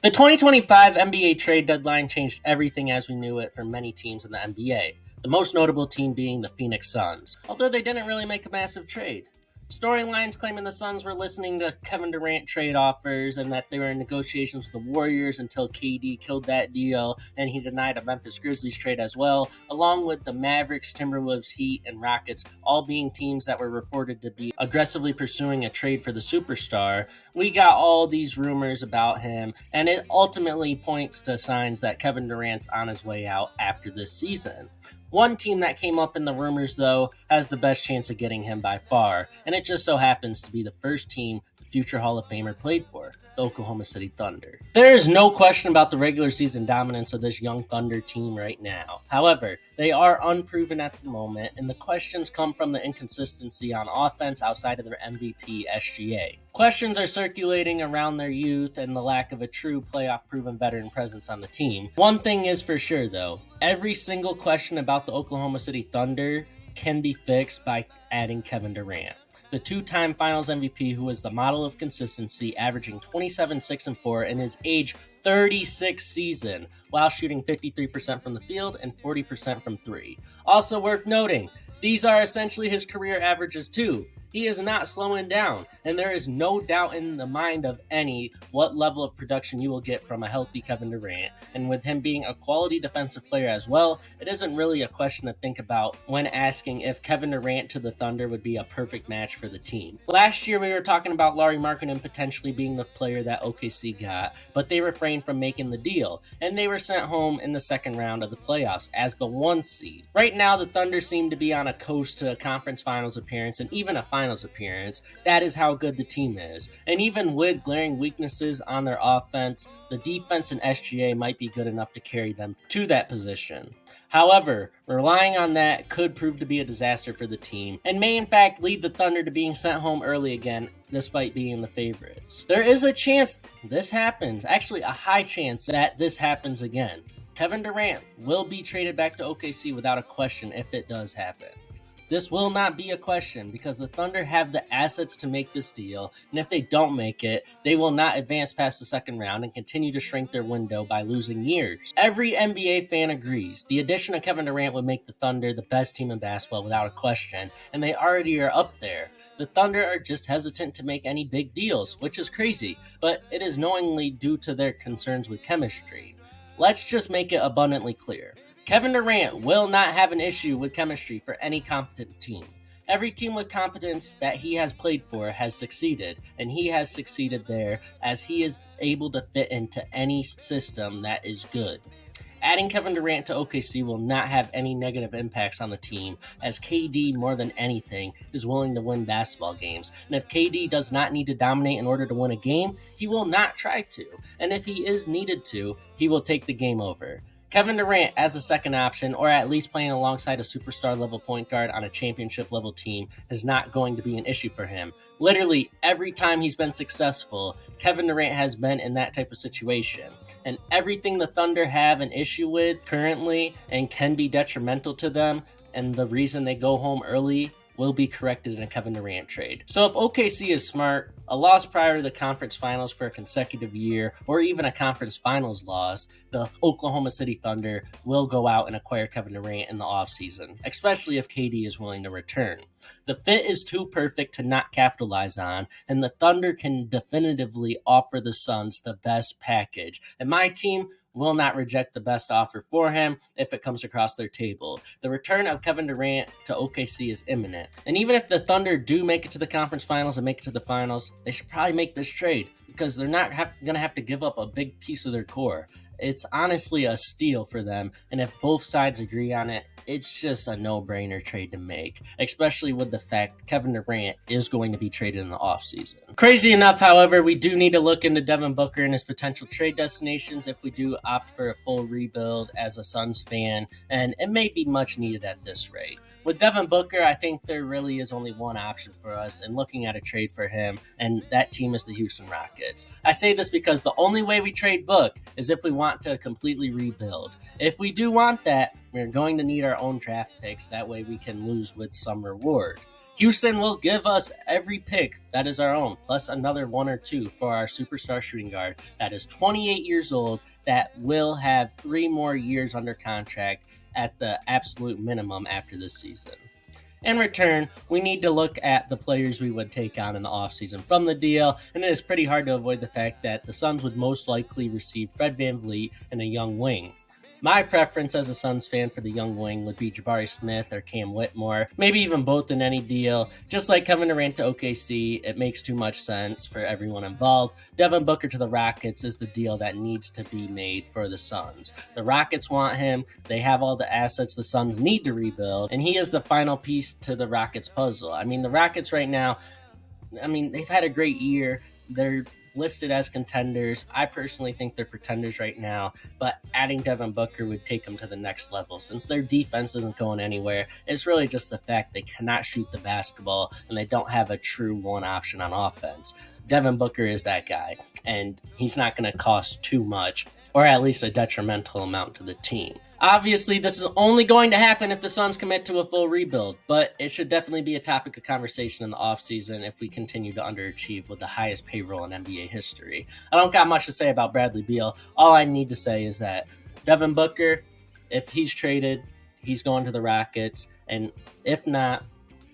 The 2025 NBA trade deadline changed everything as we knew it for many teams in the NBA, the most notable team being the Phoenix Suns, although they didn't really make a massive trade. Storylines claiming the Suns were listening to Kevin Durant trade offers and that they were in negotiations with the Warriors until KD killed that deal and he denied a Memphis Grizzlies trade as well, along with the Mavericks, Timberwolves, Heat, and Rockets all being teams that were reported to be aggressively pursuing a trade for the superstar. We got all these rumors about him, and it ultimately points to signs that Kevin Durant's on his way out after this season. One team that came up in the rumors, though, has the best chance of getting him by far, and it just so happens to be the first team the future Hall of Famer played for, the Oklahoma City Thunder. There is no question about the regular season dominance of this young Thunder team right now. However, they are unproven at the moment, and the questions come from the inconsistency on offense outside of their MVP SGA. Questions are circulating around their youth and the lack of a true playoff-proven veteran presence on the team. One thing is for sure, though. Every single question about the Oklahoma City Thunder can be fixed by adding Kevin Durant, the two-time Finals MVP who is the model of consistency, averaging 27, 6, and 4 in his age 36 season, while shooting 53% from the field and 40% from three. Also worth noting, these are essentially his career averages too. He is not slowing down, and there is no doubt in the mind of any what level of production you will get from a healthy Kevin Durant. And with him being a quality defensive player as well, it isn't really a question to think about when asking if Kevin Durant to the Thunder would be a perfect match for the team. Last year we were talking about Lauri Markkanen potentially being the player that OKC got, but they refrained from making the deal, and they were sent home in the second round of the playoffs as the 1 seed. Right now the Thunder seem to be on a coast to a conference finals appearance and even a finals appearance. That is how good the team is. And even with glaring weaknesses on their offense, the defense and SGA might be good enough to carry them to that position. However, relying on that could prove to be a disaster for the team and may in fact lead the Thunder to being sent home early again despite being the favorites. There is a chance this happens, actually a high chance that this happens again. Kevin Durant will be traded back to OKC without a question if it does happen. This will not be a question because the Thunder have the assets to make this deal, and if they don't make it, they will not advance past the second round and continue to shrink their window by losing years. Every NBA fan agrees. The addition of Kevin Durant would make the Thunder the best team in basketball without a question, and they already are up there. The Thunder are just hesitant to make any big deals, which is crazy, but it is knowingly due to their concerns with chemistry. Let's just make it abundantly clear. Kevin Durant will not have an issue with chemistry for any competent team. Every team with competence that he has played for has succeeded, and he has succeeded there as he is able to fit into any system that is good. Adding Kevin Durant to OKC will not have any negative impacts on the team, as KD, more than anything, is willing to win basketball games. And if KD does not need to dominate in order to win a game, he will not try to. And if he is needed to, he will take the game over. Kevin Durant as a second option, or at least playing alongside a superstar level point guard on a championship level team, is not going to be an issue for him. Literally every time he's been successful, Kevin Durant has been in that type of situation. And everything the Thunder have an issue with currently and can be detrimental to them, and the reason they go home early will be corrected in a Kevin Durant trade. So if OKC is smart, a loss prior to the conference finals for a consecutive year, or even a conference finals loss, the Oklahoma City Thunder will go out and acquire Kevin Durant in the offseason, especially if KD is willing to return. The fit is too perfect to not capitalize on, and the Thunder can definitively offer the Suns the best package. And my team will not reject the best offer for him if it comes across their table. The return of Kevin Durant to OKC is imminent. And even if the Thunder do make it to the conference finals and make it to the finals, they should probably make this trade because they're not going to have to give up a big piece of their core. It's honestly a steal for them, and if both sides agree on it, it's just a no-brainer trade to make, especially with the fact Kevin Durant is going to be traded in the offseason. Crazy enough, however, we do need to look into Devin Booker and his potential trade destinations if we do opt for a full rebuild as a Suns fan, and it may be much needed at this rate. With Devin Booker, I think there really is only one option for us in looking at a trade for him, and that team is the Houston Rockets. I say this because the only way we trade Book is if we want to completely rebuild. If we do want that, we're going to need our own draft picks. That way we can lose with some reward. Houston will give us every pick that is our own, plus another 1 or 2 for our superstar shooting guard that is 28 years old, that will have 3 more years under contract at the absolute minimum after this season. In return, we need to look at the players we would take on in the offseason from the deal, and it is pretty hard to avoid the fact that the Suns would most likely receive Fred VanVleet and a young wing. My preference as a Suns fan for the young wing would be Jabari Smith or Cam Whitmore, maybe even both in any deal. Just like Kevin Durant to OKC, it makes too much sense for everyone involved. Devin Booker to the Rockets is the deal that needs to be made for the Suns. The Rockets want him, they have all the assets the Suns need to rebuild, and he is the final piece to the Rockets puzzle. I mean, the Rockets right now, they've had a great year. They're listed as contenders. I personally think they're pretenders right now, but adding Devin Booker would take them to the next level. Since their defense isn't going anywhere, it's really just the fact they cannot shoot the basketball and they don't have a true one option on offense. Devin Booker is that guy, and he's not going to cost too much, or at least a detrimental amount to the team. Obviously, this is only going to happen if the Suns commit to a full rebuild, but it should definitely be a topic of conversation in the offseason if we continue to underachieve with the highest payroll in NBA history. I don't got much to say about Bradley Beal. All I need to say is that Devin Booker, if he's traded, he's going to the Rockets, and if not,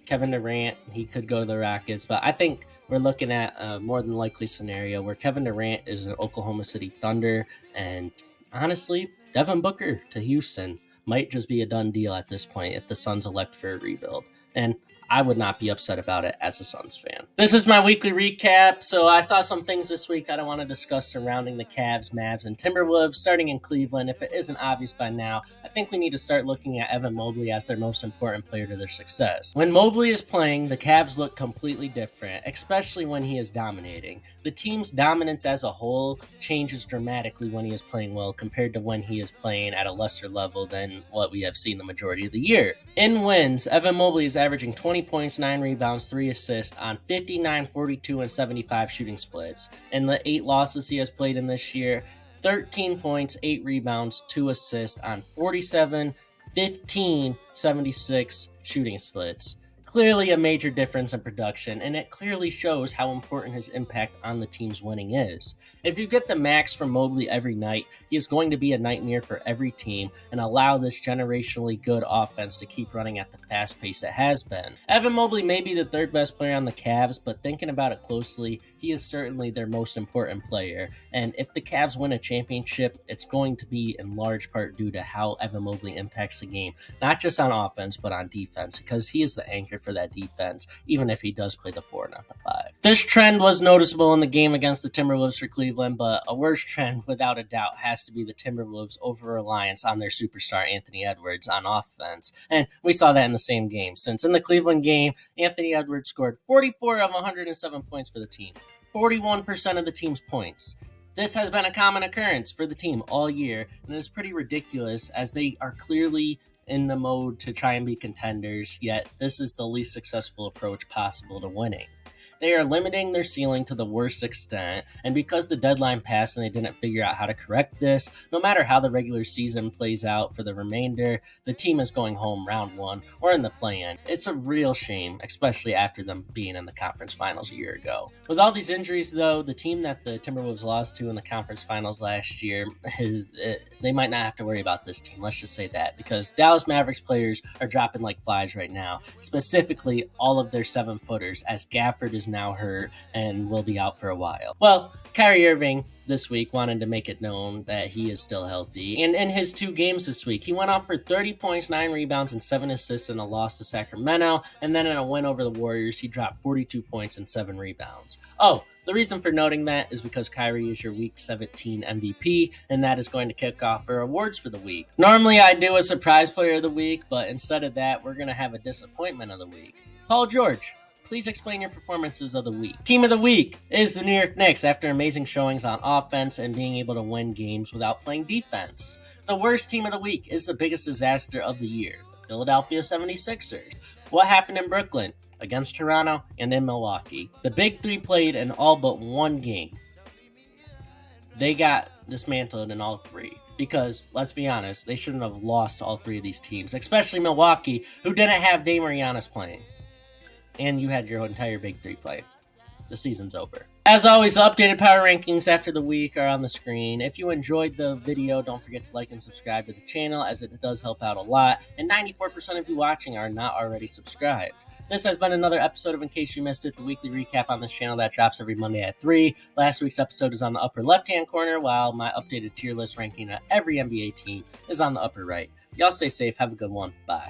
Kevin Durant, he could go to the Rockets, but I think we're looking at a more than likely scenario where Kevin Durant is an Oklahoma City Thunder, and honestly, Devin Booker to Houston might just be a done deal at this point if the Suns elect for a rebuild. And I would not be upset about it as a Suns fan. This is my weekly recap. So I saw some things this week that I want to discuss surrounding the Cavs, Mavs, and Timberwolves, starting in Cleveland. If it isn't obvious by now, I think we need to start looking at Evan Mobley as their most important player to their success. When Mobley is playing, the Cavs look completely different, especially when he is dominating. The team's dominance as a whole changes dramatically when he is playing well compared to when he is playing at a lesser level than what we have seen the majority of the year. In wins, Evan Mobley is averaging 20 points, 9 rebounds, 3 assists on 59, 42, and 75 shooting splits. In the 8 losses he has played in this year, 13 points, 8 rebounds, 2 assists on 47, 15, 76 shooting splits. Clearly a major difference in production, and it clearly shows how important his impact on the team's winning is. If you get the max from Mobley every night, he is going to be a nightmare for every team and allow this generationally good offense to keep running at the fast pace it has been. Evan Mobley may be the third best player on the Cavs, but thinking about it closely, he is certainly their most important player, and if the Cavs win a championship, it's going to be in large part due to how Evan Mobley impacts the game, not just on offense, but on defense, because he is the anchor for that defense, even if he does play the 4, not the 5. This trend was noticeable in the game against the Timberwolves for Cleveland, but a worse trend, without a doubt, has to be the Timberwolves' over-reliance on their superstar Anthony Edwards on offense, and we saw that in the same game, since in the Cleveland game, Anthony Edwards scored 44 of 107 points for the team, 41% of the team's points. This has been a common occurrence for the team all year, and it is pretty ridiculous as they are clearly in the mode to try and be contenders, yet this is the least successful approach possible to winning. They are limiting their ceiling to the worst extent, and because the deadline passed and they didn't figure out how to correct this, no matter how the regular season plays out for the remainder, the team is going home round 1 or in the play-in. It's a real shame, especially after them being in the conference finals a year ago. With all these injuries, though, the team that the Timberwolves lost to in the conference finals last year, they might not have to worry about this team, let's just say that, because Dallas Mavericks players are dropping like flies right now, specifically all of their 7-footers, as Gafford is now hurt and will be out for a while. Well, Kyrie Irving this week wanted to make it known that he is still healthy. And in his 2 games this week, he went off for 30 points, 9 rebounds, and 7 assists in a loss to Sacramento. And then in a win over the Warriors, he dropped 42 points and 7 rebounds. Oh, the reason for noting that is because Kyrie is your Week 17 MVP, and that is going to kick off our awards for the week. Normally, I do a surprise player of the week, but instead of that, we're going to have a disappointment of the week. Paul George, please explain your performances of the week. Team of the week is the New York Knicks after amazing showings on offense and being able to win games without playing defense. The worst team of the week is the biggest disaster of the year, the Philadelphia 76ers. What happened in Brooklyn, against Toronto, and in Milwaukee? The Big Three played in all but one game. They got dismantled in all 3. Because, let's be honest, they shouldn't have lost all 3 of these teams, especially Milwaukee, who didn't have Dame or Giannis playing. and you had your entire Big Three play. The season's over. As always, the updated power rankings after the week are on the screen. If you enjoyed the video, don't forget to like and subscribe to the channel, as it does help out a lot, and 94% of you watching are not already subscribed. This has been another episode of In Case You Missed It, the weekly recap on this channel that drops every Monday at 3. Last week's episode is on the upper left-hand corner, while my updated tier list ranking of every NBA team is on the upper right. Y'all stay safe. Have a good one. Bye.